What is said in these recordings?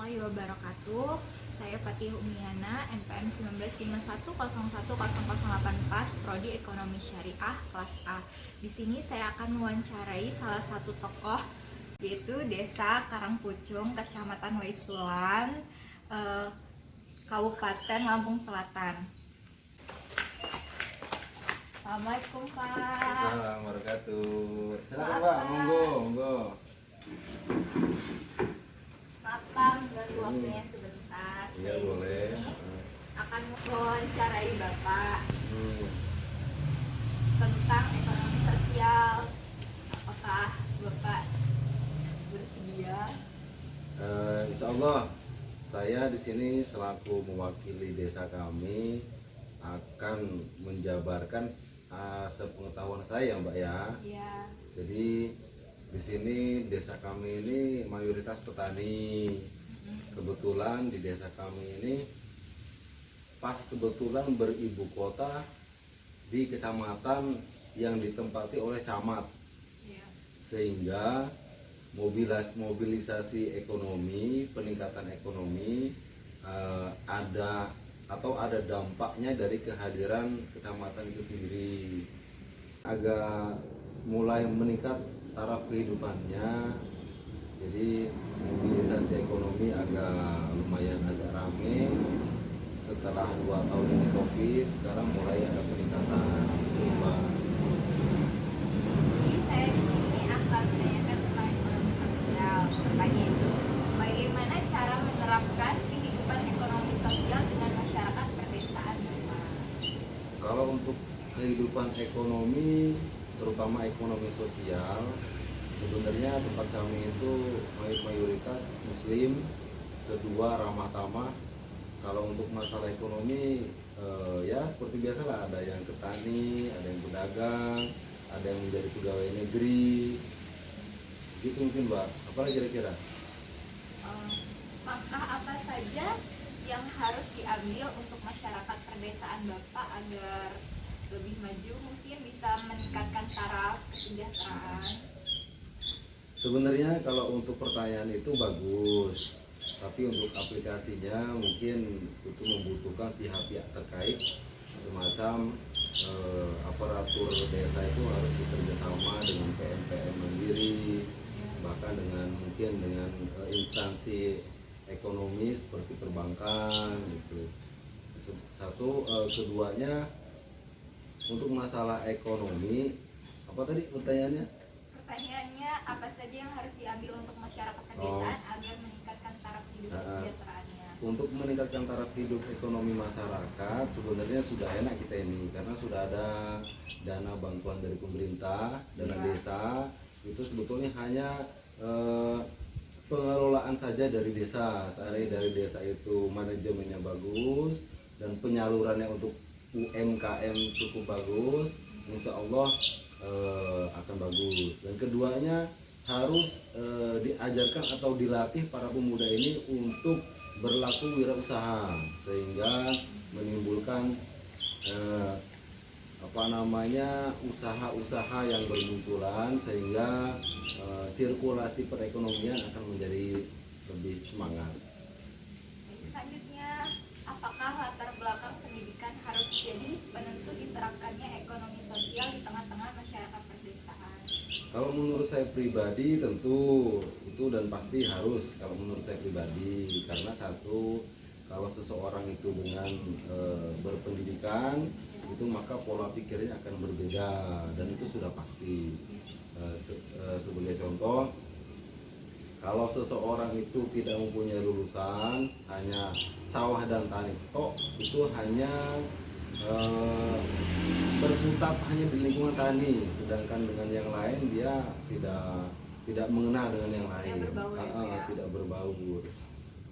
warahmatullahi wabarakatuh. Saya Fatih Umiana, NPM 1951010084, Prodi Ekonomi Syariah kelas A. Di sini saya akan mewawancarai salah satu tokoh, yaitu Desa Karangpucung, Kecamatan Waisulan, Kabupaten Lampung Selatan. Assalamualaikum, Pak. Waalaikumsalam warahmatullahi wabarakatuh. Silakan Pak, monggo. Maaf Pak, mengganggu waktunya sebentar. Iya, Saya boleh. di sini akan mewawancarai Bapak tentang ekonomi sosial. Apakah Bapak bersedia? Insya Allah saya di sini selaku mewakili desa kami akan menjabarkan sepengetahuan saya, Mbak ya. Iya. Jadi di sini desa kami ini mayoritas petani. Kebetulan di desa kami ini kebetulan beribu kota di kecamatan yang ditempati oleh camat, Iya. sehingga mobilisasi ekonomi, peningkatan ekonomi ada dampaknya dari kehadiran kecamatan itu sendiri. Agak mulai meningkat taraf kehidupannya, jadi mobilisasi ekonomi agak rame. Setelah 2 tahun ini Covid, sekarang mulai ada peningkatan. Jadi saya di sini akan menanyakan tentang ekonomi sosial. Pertanyaan itu, bagaimana cara menerapkan kehidupan ekonomi sosial dengan masyarakat perdesaan, Bapak? Kalau untuk kehidupan ekonomi, terutama ekonomi sosial, sebenarnya tempat kami itu mayoritas Muslim, kedua ramah tamah. Kalau untuk masalah ekonomi, ya seperti biasa lah, ada yang petani, ada yang pedagang, ada yang menjadi pegawai negeri, gitu mungkin Mbak. Apa kira-kira? Langkah apa saja yang harus diambil untuk masyarakat perdesaan Bapak agar lebih maju, mungkin bisa meningkatkan taraf kesejahteraan? Sebenarnya kalau untuk pertanyaan itu bagus, tapi untuk aplikasinya mungkin itu membutuhkan pihak-pihak terkait, semacam aparatur desa itu harus bekerja sama dengan PMPM mandiri, bahkan mungkin dengan instansi ekonomi seperti perbankan gitu. Keduanya untuk masalah ekonomi, apa tadi pertanyaannya? Pertanyaannya, apa saja yang harus diambil untuk masyarakat pedesaan agar meningkatkan taraf hidup kesejahteraannya? Untuk meningkatkan taraf hidup ekonomi masyarakat, sebenarnya sudah enak kita ini, karena sudah ada dana bantuan dari pemerintah, dana desa. Itu sebetulnya hanya pengelolaan saja dari desa. Seandainya dari desa itu manajemennya bagus dan penyalurannya untuk UMKM cukup bagus, insya Allah akan bagus. Dan keduanya harus diajarkan atau dilatih para pemuda ini untuk berlaku wirausaha, sehingga menimbulkan usaha-usaha yang bermunculan, sehingga sirkulasi perekonomian akan menjadi lebih semangat. Selanjutnya, apakah latar belakang pendidikan harus jadi penentu diterapkannya ekonomi sosial di tengah-tengah masyarakat perdesaan? Kalau menurut saya pribadi tentu itu dan pasti harus, kalau menurut saya pribadi, karena satu, kalau seseorang itu dengan berpendidikan itu maka pola pikirnya akan berbeda, dan itu sudah pasti. Sebagai contoh, kalau seseorang itu tidak mempunyai lulusan, hanya sawah dan tani tok, itu hanya berputar hanya di lingkungan tani, sedangkan dengan yang lain dia tidak mengenal dengan yang lain, tidak berbaur.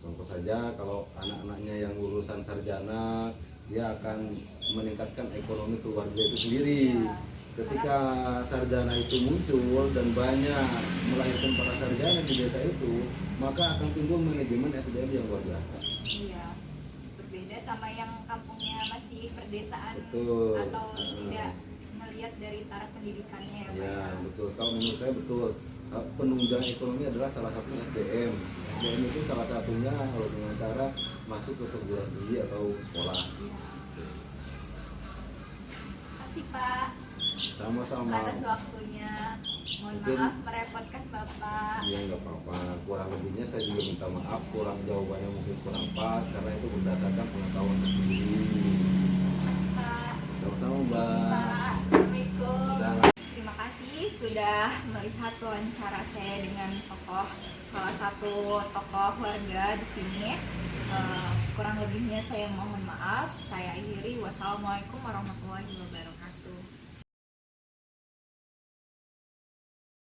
Contoh saja, kalau anak-anaknya yang lulusan sarjana, dia akan meningkatkan ekonomi keluarga itu sendiri. Ketika sarjana itu muncul dan banyak melahirkan para sarjana di desa itu, maka akan timbul manajemen SDM yang luar biasa. Iya, berbeda sama yang kampungnya masih perdesaan. Betul. Atau tidak melihat dari taraf pendidikannya. Ya, betul. Kalau menurut saya betul. penunjang ekonomi adalah salah satunya SDM. SDM itu salah satunya kalau dengan cara masuk ke perguruan tinggi atau sekolah. Kasih Pak Sama-sama. atas waktunya. Mohon Mungkin- maaf merepotkan Bapak. Iya nggak apa-apa. Kurang lebihnya saya juga minta maaf. Kurang jawabannya mungkin kurang pas karena itu berdasarkan pengetahuan saya sendiri. Kasih Pak. Sama-sama Kasih, Mbak. Pak. Assalamualaikum. Dan- Terima kasih sudah melihat wawancara saya dengan salah satu tokoh warga di sini. Kurang lebihnya saya mohon maaf. Saya akhiri. Wassalamualaikum warahmatullahi wabarakatuh.